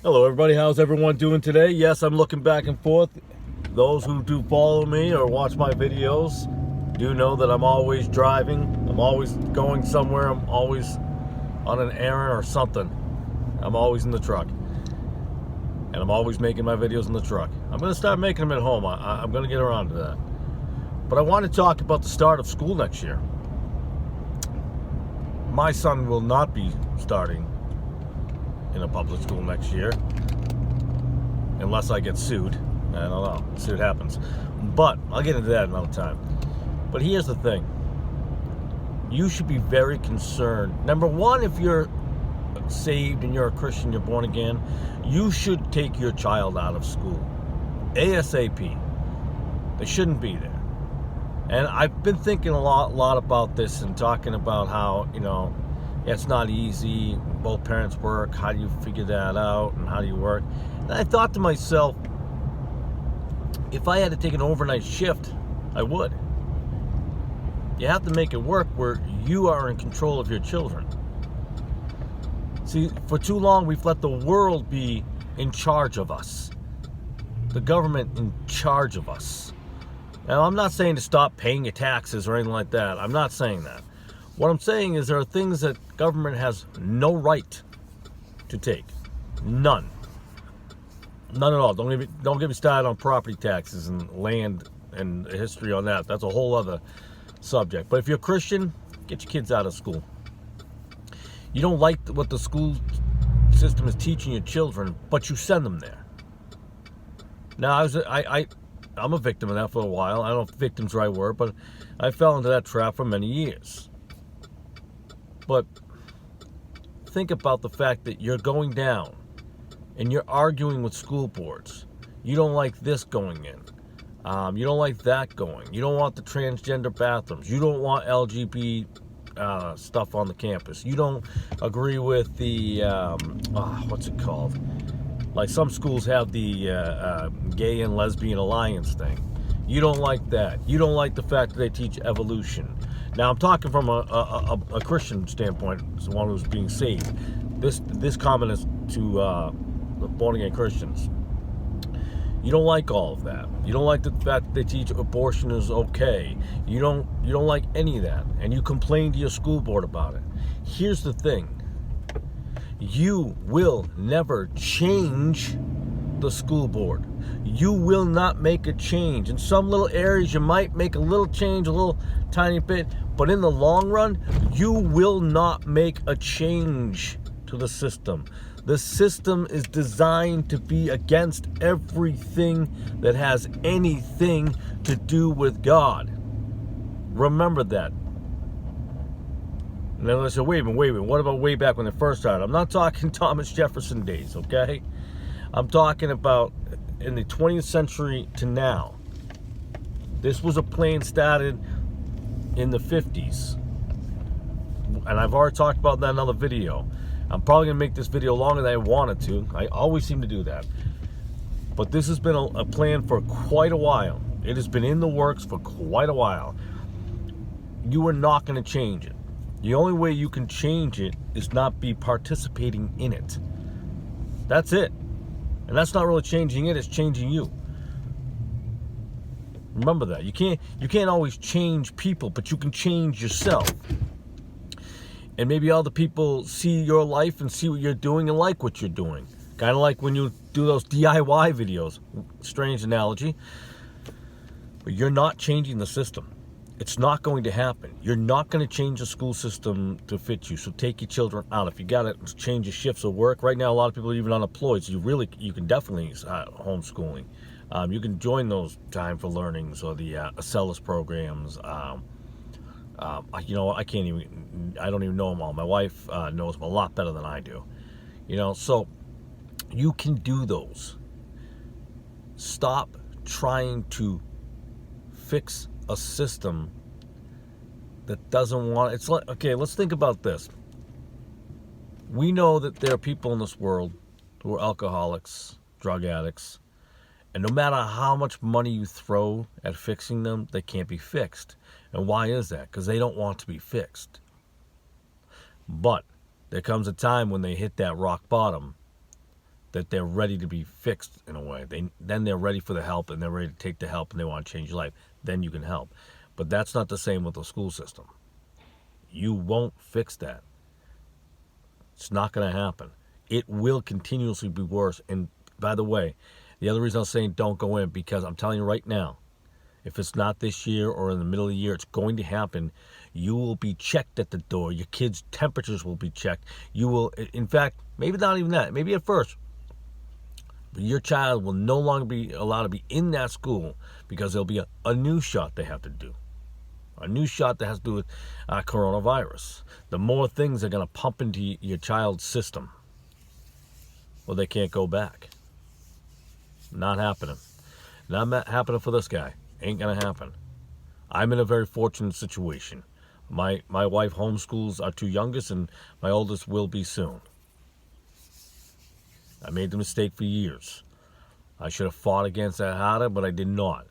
Hello everybody, how's everyone doing today? Yes, I'm looking back and forth. Those who do follow me or watch my videos do know that I'm always driving. I'm always going somewhere. I'm always on an errand or something. I'm always in the truck. And I'm always making my videos in the truck. I'm going to start making them at home. I'm going to get around to that. But I want to talk about the start of school next year. My son will not be starting in a public school next year unless I get sued. I don't know, see what happens, but I'll get into that another time. But here's the thing, you should be very concerned. Number one, if you're saved and you're a Christian, you're born again, you should take your child out of school ASAP. They shouldn't be there. And I've been thinking a lot about this and talking about how, it's not easy. Both parents work. How do you figure that out? And how do you work? And I thought to myself, if I had to take an overnight shift, I would. You have to make it work where you are in control of your children. See, for too long, we've let the world be in charge of us. The government in charge of us. Now, I'm not saying to stop paying your taxes or anything like that. I'm not saying that. What I'm saying is there are things that government has no right to take. None. None at all. Don't get me started on property taxes and land and history on that. That's a whole other subject. But if you're a Christian, get your kids out of school. You don't like what the school system is teaching your children, but you send them there. Now, I'm a victim of that for a while. I don't know if victim's the right word, but I fell into that trap for many years. But think about the fact that you're going down and you're arguing with school boards. You don't like this going in. You don't like that going. You don't want the transgender bathrooms. You don't want LGBT stuff on the campus. You don't agree with the, what's it called? Like some schools have the gay and lesbian alliance thing. You don't like that. You don't like the fact that they teach evolution. Now, I'm talking from a Christian standpoint, as one who's being saved. This comment is to the born-again Christians. You don't like all of that. You don't like the fact that they teach abortion is okay. You don't like any of that, and you complain to your school board about it. Here's the thing. You will never change the school board. You will not make a change. In some little areas, you might make a little change, a little tiny bit, but in the long run, you will not make a change to the system. The system is designed to be against everything that has anything to do with God. Remember that. And then I said, wait a minute, what about way back when they first started? I'm not talking Thomas Jefferson days, okay? I'm talking about in the 20th century to now. This was a plan started in the 50s. And I've already talked about that in another video. I'm probably going to make this video longer than I wanted to. I always seem to do that. But this has been a plan for quite a while. It has been in the works for quite a while. You are not going to change it. The only way you can change it is not be participating in it. That's it. And that's not really changing it, it's changing you. Remember that. You can't always change people, but you can change yourself. And maybe other people see your life and see what you're doing and like what you're doing. Kind of like when you do those DIY videos. Strange analogy. But you're not changing the system. It's not going to happen. You're not going to change the school system to fit you. So take your children out. If you got to change your shifts of work, right now a lot of people are even unemployed. So you can definitely homeschooling. You can join those time for learnings or the Acellus programs. I can't even. I don't even know them all. My wife knows them a lot better than I do. So you can do those. Stop trying to fix a system that doesn't want. It's like, okay, let's think about this. We know that there are people in this world who are alcoholics, drug addicts, and no matter how much money you throw at fixing them, they can't be fixed. And why is that? Because they don't want to be fixed. But there comes a time when they hit that rock bottom that they're ready to be fixed in a way. Then they're ready for the help, and they're ready to take the help, and they want to change life. Then you can help. But that's not the same with the school system. You won't fix that. It's not going to happen. It will continuously be worse. And by the way, the other reason I'm saying don't go in, because I'm telling you right now, if it's not this year or in the middle of the year, it's going to happen. You will be checked at the door. Your kids' temperatures will be checked. You will, in fact, maybe not even that. Maybe at first, but your child will no longer be allowed to be in that school because there'll be a new shot they have to do. A new shot that has to do with coronavirus. The more things they're going to pump into your child's system, well, they can't go back. Not happening. Not happening for this guy. Ain't going to happen. I'm in a very fortunate situation. My wife homeschools our two youngest, and my oldest will be soon. I made the mistake for years. I should have fought against that harder, but I did not.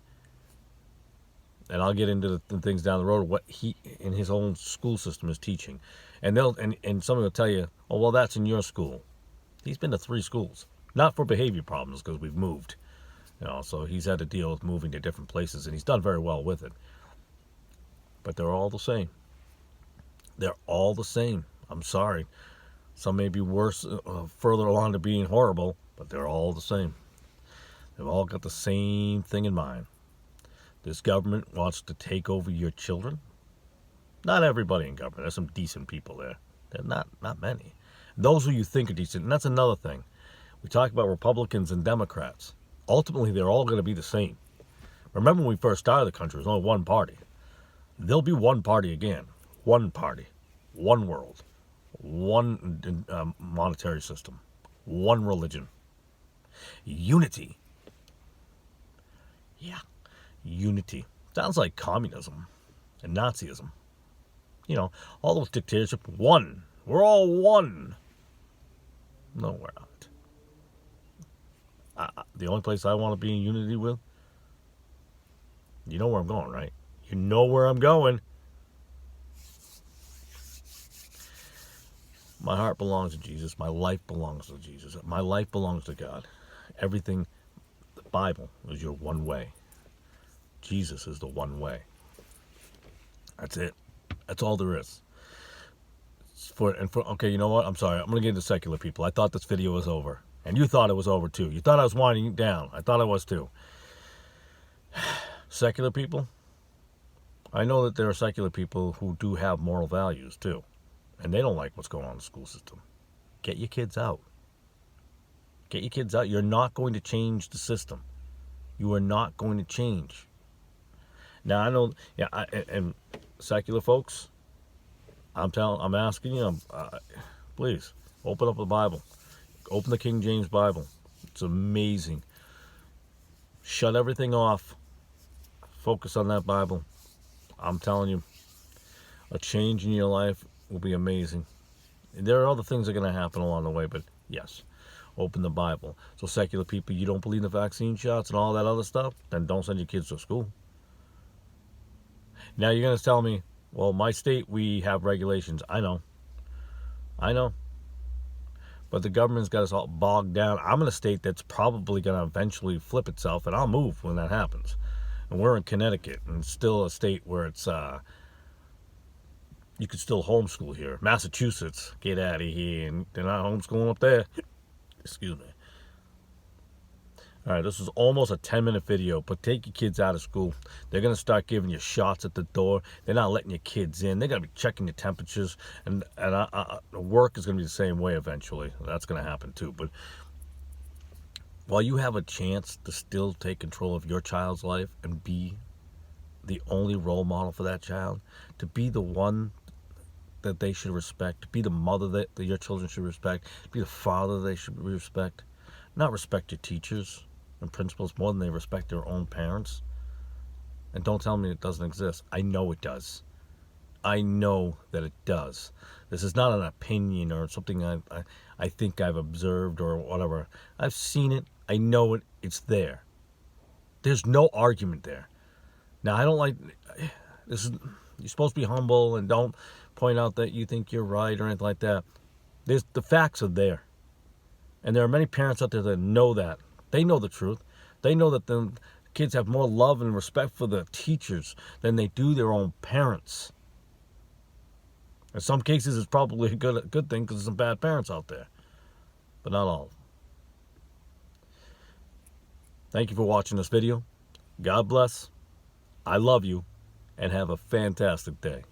And I'll get into the things down the road, what he in his own school system is teaching. And somebody will tell you, oh, well, that's in your school. He's been to 3 schools. Not for behavior problems, because we've moved. So he's had to deal with moving to different places, and he's done very well with it. But they're all the same. They're all the same. I'm sorry. Some may be worse, further along to being horrible, but they're all the same. They've all got the same thing in mind. This government wants to take over your children. Not everybody in government. There's some decent people there. They're not many. Those who you think are decent, and that's another thing. We talk about Republicans and Democrats. Ultimately, they're all going to be the same. Remember when we first started the country, there was only one party. There'll be one party again. One party. One world. One monetary system. One religion. Unity. Yeah. Unity. Sounds like communism and Nazism. All those dictatorships. One. We're all one. No, we're not. The only place I want to be in unity with, you know where I'm going, right? You know where I'm going. My heart belongs to Jesus. My life belongs to Jesus. My life belongs to God. Everything, the Bible is your one way. Jesus is the one way. That's it. That's all there is. Okay, you know what? I'm sorry. I'm going to get into secular people. I thought this video was over. And you thought it was over too. You thought I was winding down. I thought I was too. Secular people? I know that there are secular people who do have moral values too. And they don't like what's going on in the school system. Get your kids out. Get your kids out. You're not going to change the system. You are not going to change. Now, I know, and secular folks, I'm asking you, please, open up the Bible. Open the King James Bible. It's amazing. Shut everything off. Focus on that Bible. I'm telling you, a change in your life will be amazing. There are other things that are going to happen along the way, but yes, open the Bible. So secular people, you don't believe in the vaccine shots and all that other stuff, then don't send your kids to school. Now you're going to tell me, well, my state, we have regulations. I know. But the government's got us all bogged down. I'm in a state that's probably going to eventually flip itself, and I'll move when that happens. And we're in Connecticut, and it's still a state where it's you could still homeschool here. Massachusetts, get out of here, and they're not homeschooling up there. Excuse me. All right, this is almost a 10-minute video, but take your kids out of school. They're going to start giving you shots at the door. They're not letting your kids in. They're going to be checking your temperatures, and work is going to be the same way eventually. That's going to happen too. But while you have a chance to still take control of your child's life and be the only role model for that child, to be the one that they should respect, to be the mother that your children should respect, to be the father they should respect, not respect your teachers and principals more than they respect their own parents. And don't tell me it doesn't exist. I know it does. I know that it does. This is not an opinion or something I think I've observed or whatever. I've seen it. I know it. It's there. There's no argument there. Now, I don't like this. You're supposed to be humble and don't point out that you think you're right or anything like that. The facts are there. And there are many parents out there that know that. They know the truth. They know that the kids have more love and respect for the teachers than they do their own parents. In some cases, it's probably a good thing because there's some bad parents out there. But not all. Thank you for watching this video. God bless. I love you. And have a fantastic day.